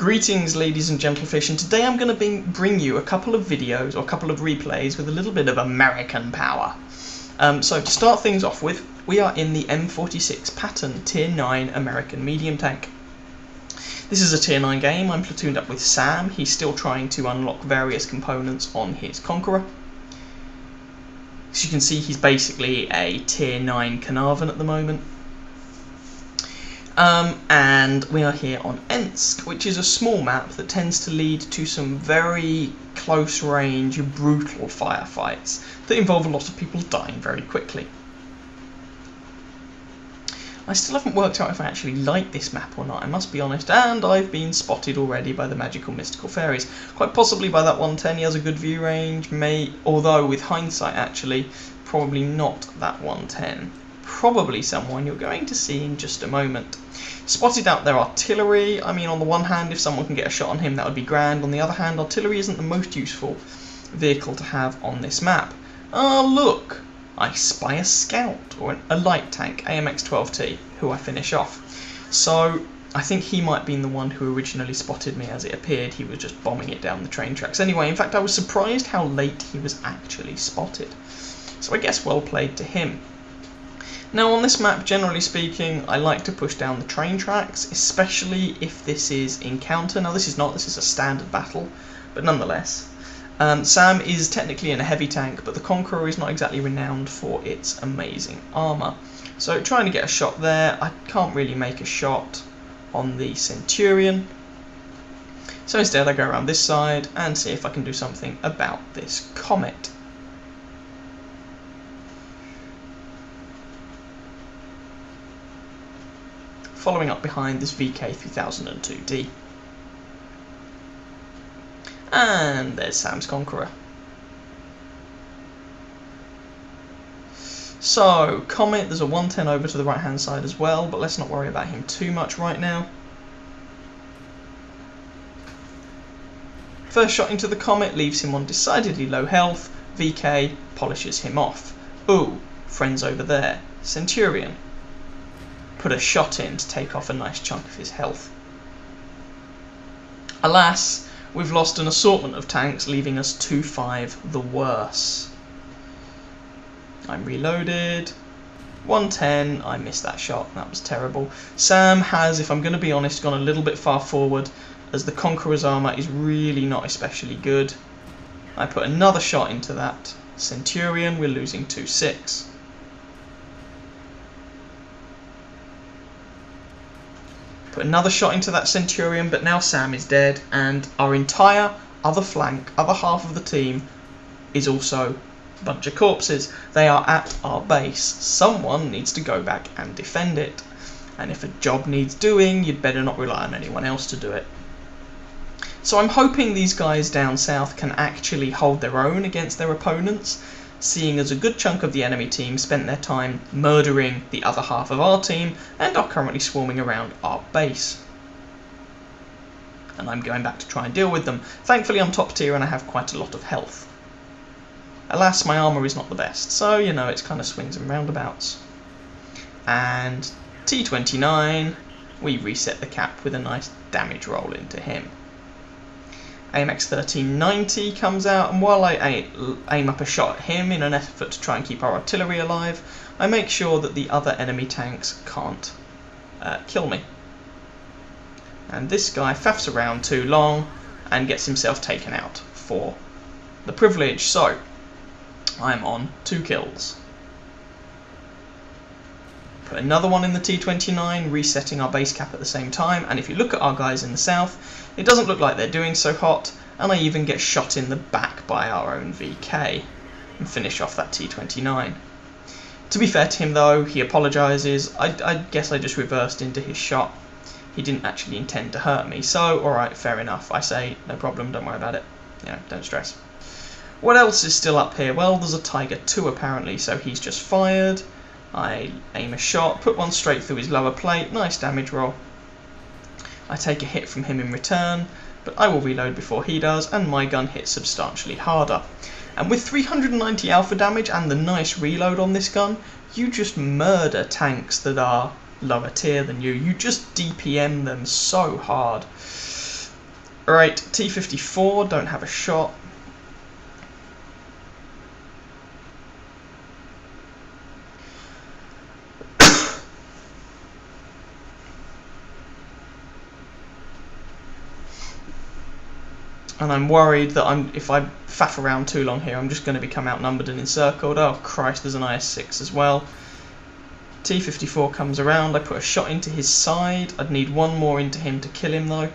Greetings ladies and gentlefish, and today I'm going to bring you a couple of videos, or a couple of replays with a little bit of American power. So to start things off with, we are in the M46 Patton Tier 9 American medium tank. This is a Tier 9 game. I'm platooned up with Sam. He's still trying to unlock various components on his Conqueror. As you can see, he's basically a Tier 9 Carnarvon at the moment. And we are here on Ensk, which is a small map that tends to lead to some very close range, brutal firefights that involve a lot of people dying very quickly. I still haven't worked out if I actually like this map or not, I must be honest, and I've been spotted already by the magical mystical fairies. Quite possibly by that 110. He has a good view range, although with hindsight actually, probably not that 110. Probably someone you're going to see in just a moment. Spotted out their artillery. I mean, on the one hand, if someone can get a shot on him, that would be grand. On the other hand, artillery isn't the most useful vehicle to have on this map. Ah, look! I spy a scout, or a light tank, AMX-12T, who I finish off. So, I think he might have been the one who originally spotted me. As it appeared, he was just bombing it down the train tracks. Anyway, in fact, I was surprised how late he was actually spotted. So I guess well played to him. Now on this map, generally speaking, I like to push down the train tracks, especially if this is encounter. Now this is a standard battle, but nonetheless. Sam is technically in a heavy tank, but the Conqueror is not exactly renowned for its amazing armour. So trying to get a shot there, I can't really make a shot on the Centurion. So instead I go around this side and see if I can do something about this Comet. Following up behind this VK3002D. And there's Sam's Conqueror. So, Comet, there's a 110 over to the right hand side as well, but let's not worry about him too much right now. First shot into the Comet leaves him on decidedly low health. VK polishes him off. Ooh, friends over there. Centurion. Put a shot in to take off a nice chunk of his health. Alas, we've lost an assortment of tanks, leaving us 2-5 the worse. I'm reloaded. 110, I missed that shot, that was terrible. Sam has, if I'm going to be honest, gone a little bit far forward, as the Conqueror's armour is really not especially good. I put another shot into that Centurion, we're losing 2-6. Put another shot into that Centurion, but now Sam is dead, and our entire other half of the team is also a bunch of corpses. They are at our base. Someone needs to go back and defend it. And if a job needs doing, you'd better not rely on anyone else to do it. So I'm hoping these guys down south can actually hold their own against their opponents, seeing as a good chunk of the enemy team spent their time murdering the other half of our team and are currently swarming around our base. And I'm going back to try and deal with them. Thankfully I'm top tier and I have quite a lot of health. Alas, my armour is not the best, so you know, it's kind of swings and roundabouts. And T29, we reset the cap with a nice damage roll into him. AMX-1390 comes out, and while I aim up a shot at him in an effort to try and keep our artillery alive, I make sure that the other enemy tanks can't kill me. And this guy faffs around too long and gets himself taken out for the privilege, so I'm on 2 kills. Put another one in the T29, resetting our base cap at the same time, and if you look at our guys in the south, it doesn't look like they're doing so hot, and I even get shot in the back by our own VK and finish off that T29. To be fair to him though, he apologises. I guess I just reversed into his shot. He didn't actually intend to hurt me, so alright, fair enough. I say, no problem, don't worry about it. You know, don't stress. What else is still up here? Well, there's a Tiger 2 apparently, so he's just fired. I aim a shot, put one straight through his lower plate, nice damage roll. I take a hit from him in return, but I will reload before he does, and my gun hits substantially harder. And with 390 alpha damage and the nice reload on this gun, you just murder tanks that are lower tier than you. You just DPM them so hard. Right, T54, don't have a shot. And I'm worried that if I faff around too long here, I'm just going to become outnumbered and encircled. Oh Christ, there's an IS-6 as well. T54 comes around, I put a shot into his side. I'd need one more into him to kill him though.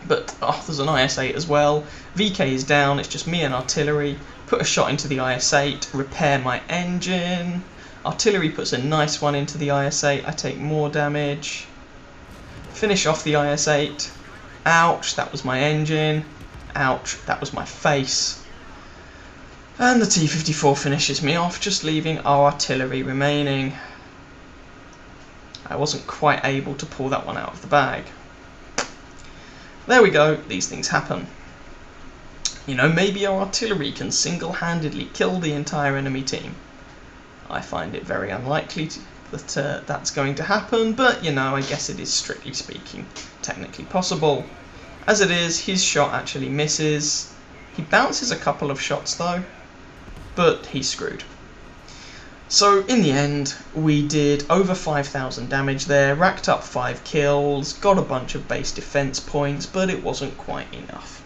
But, oh, there's an IS-8 as well. VK is down, it's just me and artillery. Put a shot into the IS-8, repair my engine. Artillery puts a nice one into the IS-8, I take more damage. Finish off the IS-8. Ouch, that was my engine. Ouch, that was my face. And the T54 finishes me off, just leaving our artillery remaining. I wasn't quite able to pull that one out of the bag. There we go, these things happen. You know, maybe our artillery can single-handedly kill the entire enemy team. I find it very unlikely that that's going to happen, but you know, I guess it is, strictly speaking, technically possible. As it is, his shot actually misses. He bounces a couple of shots though, but he's screwed. So in the end, we did over 5,000 damage there, racked up 5 kills, got a bunch of base defense points, but it wasn't quite enough.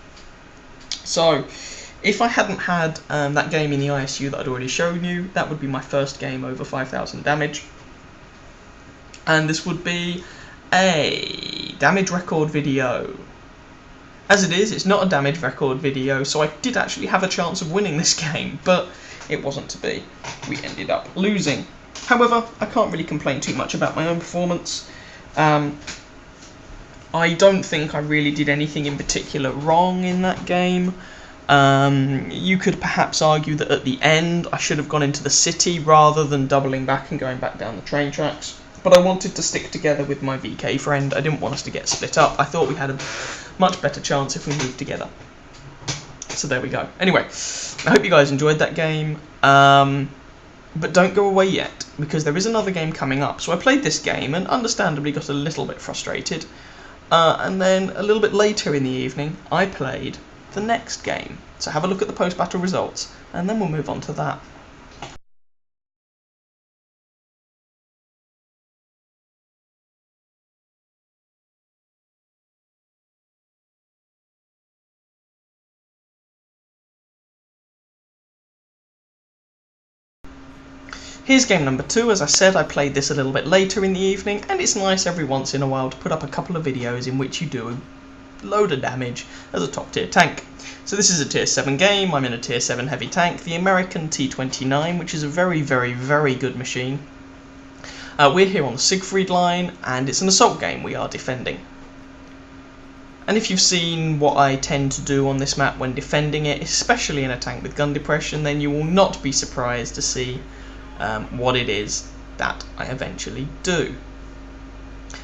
So if I hadn't had that game in the ISU that I'd already shown you, that would be my first game over 5,000 damage. And this would be a damage record video. As it is, it's not a damage record video, so I did actually have a chance of winning this game, but it wasn't to be. We ended up losing. However, I can't really complain too much about my own performance. I don't think I really did anything in particular wrong in that game. You could perhaps argue that at the end I should have gone into the city rather than doubling back and going back down the train tracks. But I wanted to stick together with my VK friend. I didn't want us to get split up. I thought we had a much better chance if we moved together. So there we go. Anyway, I hope you guys enjoyed that game. But don't go away yet, because there is another game coming up. So I played this game and understandably got a little bit frustrated. And then a little bit later in the evening, I played the next game. So have a look at the post-battle results, and then we'll move on to that. Here's game number 2. As I said, I played this a little bit later in the evening, and it's nice every once in a while to put up a couple of videos in which you do a load of damage as a top tier tank. So this is a tier 7 game. I'm in a tier 7 heavy tank, the American T29, which is a very, very, very good machine. We're here on the Siegfried line, and it's an assault game. We are defending. And if you've seen what I tend to do on this map when defending it, especially in a tank with gun depression, then you will not be surprised to see what it is that I eventually do.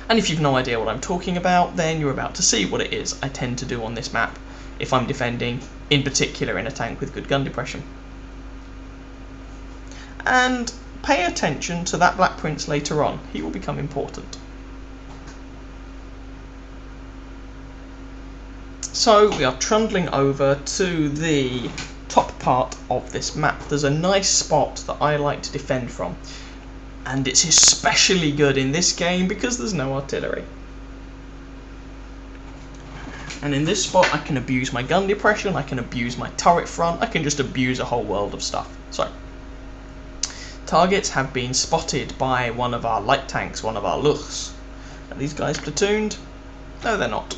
And if you've no idea what I'm talking about, then you're about to see what it is I tend to do on this map if I'm defending, in particular in a tank with good gun depression. And pay attention to that Black Prince later on, he will become important. So we are trundling over to the top part of this map. There's a nice spot that I like to defend from, and it's especially good in this game because there's no artillery. And in this spot I can abuse my gun depression, I can abuse my turret front, I can just abuse a whole world of stuff. So, targets have been spotted by one of our light tanks, one of our Luchs. Are these guys platooned? No, they're not.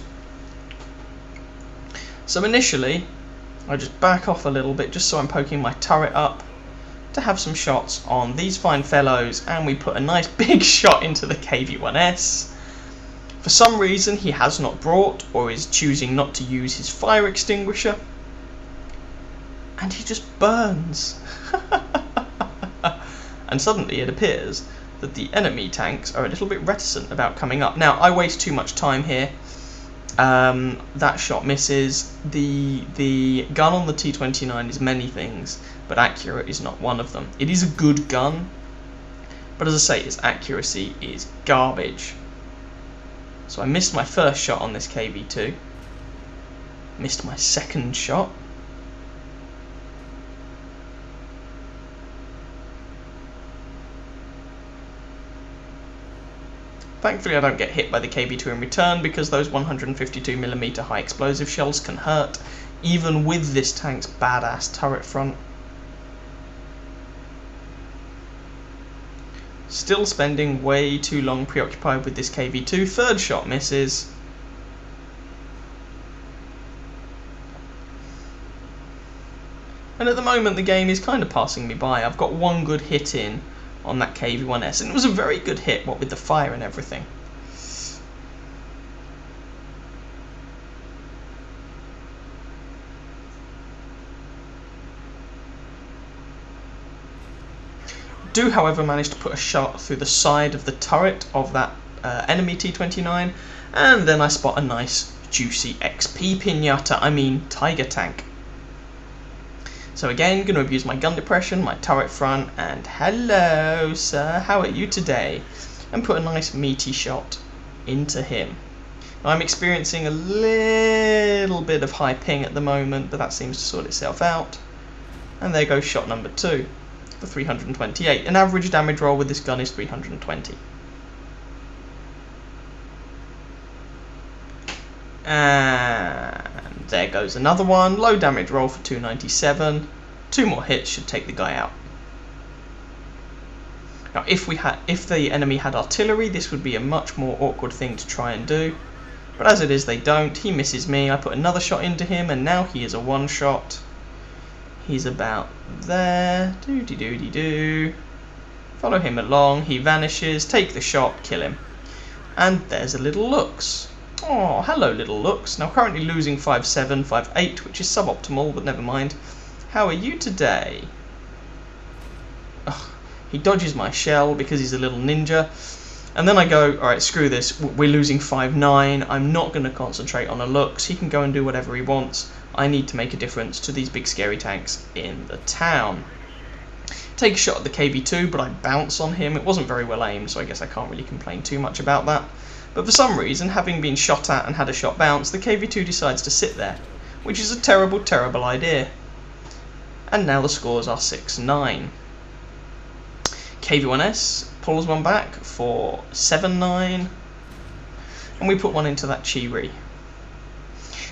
So initially, I just back off a little bit just so I'm poking my turret up to have some shots on these fine fellows, and we put a nice big shot into the KV-1S. For some reason he has not brought, or is choosing not to use, his fire extinguisher, and he just burns. And suddenly it appears that the enemy tanks are a little bit reticent about coming up. Now I waste too much time here. That shot misses. The gun on the T29 is many things, but accurate is not one of them. It is a good gun, but as I say, its accuracy is garbage. So I missed my first shot on this KV2. Missed my second shot. Thankfully I don't get hit by the KV2 in return, because those 152mm high explosive shells can hurt, even with this tank's badass turret front. Still spending way too long preoccupied with this KV2. Third shot misses. And at the moment the game is kind of passing me by. I've got one good hit in on that KV1S, and it was a very good hit, what with the fire and everything. Do, however, manage to put a shot through the side of the turret of that enemy T29, and then I spot a nice juicy XP pinata, I mean tiger tank. So again, going to abuse my gun depression, my turret front, and hello sir, how are you today? And put a nice meaty shot into him. Now I'm experiencing a little bit of high ping at the moment, but that seems to sort itself out. And there goes shot number 2 for 328. An average damage roll with this gun is 320. And there goes another one. Low damage roll for 297. 2 more hits should take the guy out. Now if the enemy had artillery, this would be a much more awkward thing to try and do. But as it is, they don't. He misses me. I put another shot into him, and now he is a one shot. He's about there. Doody-doody-doo. Follow him along. He vanishes. Take the shot. Kill him. And there's a little Lux. Oh, hello little Lux. Now currently losing 5-7, 5-8, which is suboptimal, but never mind. How are you today? Ugh, he dodges my shell because he's a little ninja. And then I go, alright, screw this. We're losing 5-9. I'm not going to concentrate on a Lux. He can go and do whatever he wants. I need to make a difference to these big scary tanks in the town. Take a shot at the KV2, but I bounce on him. It wasn't very well aimed, so I guess I can't really complain too much about that. But for some reason, having been shot at and had a shot bounce, the KV2 decides to sit there, which is a terrible, terrible idea. And now the scores are 6-9. KV1S pulls one back for 7-9, and we put one into that Chi-Ri.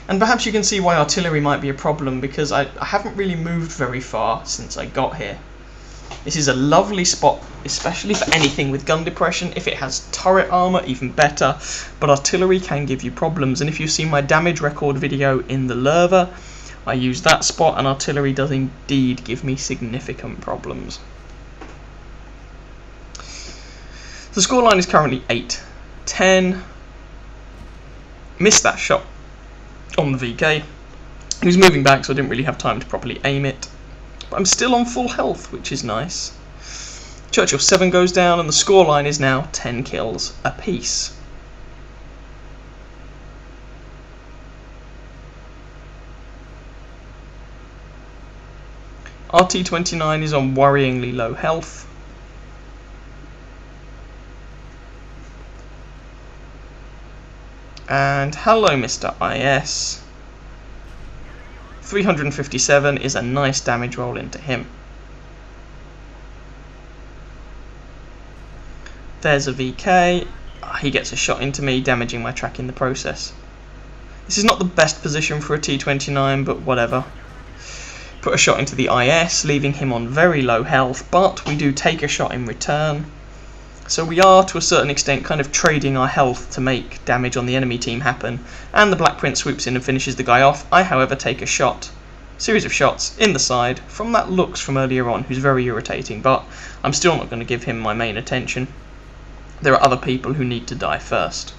And perhaps you can see why artillery might be a problem, because I haven't really moved very far since I got here. This is a lovely spot, especially for anything with gun depression. If it has turret armor, even better, but artillery can give you problems. And if you've seen my damage record video in the Lerva, I use that spot, and artillery does indeed give me significant problems. The scoreline is currently 8-10. Missed that shot on the VK. He was moving back, so I didn't really have time to properly aim it. But I'm still on full health, which is nice. Churchill 7 goes down, and the scoreline is now 10 kills apiece. Our T29 is on worryingly low health. And hello, Mr. IS. 357 is a nice damage roll into him. There's a VK. He gets a shot into me, damaging my track in the process. This is not the best position for a T29, but whatever. Put a shot into the IS, leaving him on very low health, but we do take a shot in return. So we are, to a certain extent, kind of trading our health to make damage on the enemy team happen, and the Black Prince swoops in and finishes the guy off. I, however, take a series of shots in the side from that Lux from earlier on, who's very irritating, but I'm still not going to give him my main attention. There are other people who need to die first.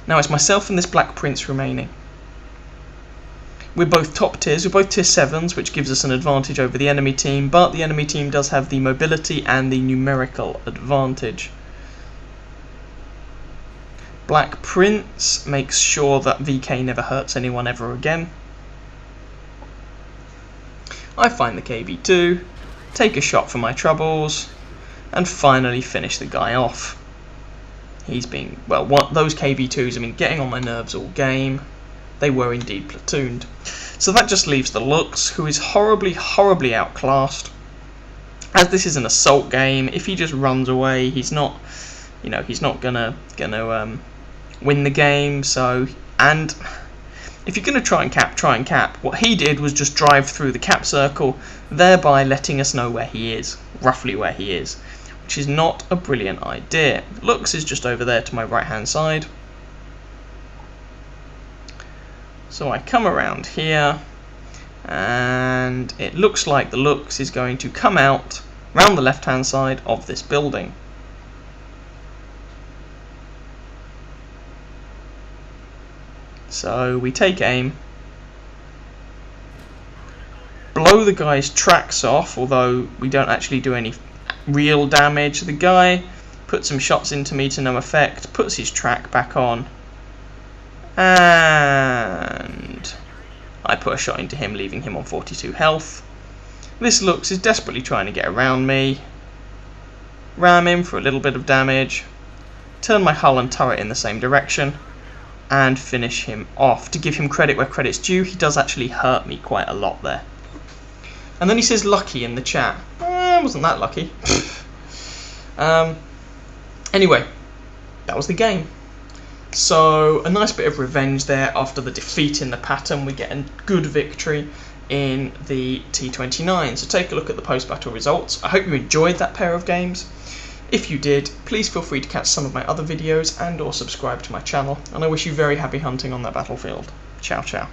Now it's myself and this Black Prince remaining. We're both top tiers, we're both tier 7s, which gives us an advantage over the enemy team, but the enemy team does have the mobility and the numerical advantage. Black Prince makes sure that VK never hurts anyone ever again. I find the KV2, take a shot for my troubles, and finally finish the guy off. He's been, well, those KV2s have been getting on my nerves all game. They were indeed platooned. So that just leaves the Lux, who is horribly, horribly outclassed. As this is an assault game, if he just runs away, he's not, you know, he's not gonna win the game. So, and if you're gonna try and cap. What he did was just drive through the cap circle, thereby letting us know where he is, roughly where he is, which is not a brilliant idea. Lux is just over there to my right hand side. So I come around here, and it looks like the Lux is going to come out round the left hand side of this building. So we take aim, blow the guy's tracks off, although we don't actually do any real damage. The guy puts some shots into me to no effect, puts his track back on, and I put a shot into him, leaving him on 42 health. This Lux is desperately trying to get around me, ram him for a little bit of damage, turn my hull and turret in the same direction, and finish him off. To give him credit where credit's due, he does actually hurt me quite a lot there. And then he says lucky in the chat. Wasn't that lucky. Anyway, that was the game. So a nice bit of revenge there. After the defeat in the Patton, we get a good victory in the T29. So take a look at the post-battle results. I hope you enjoyed that pair of games. If you did, please feel free to catch some of my other videos and or subscribe to my channel, and I wish you very happy hunting on that battlefield. Ciao ciao.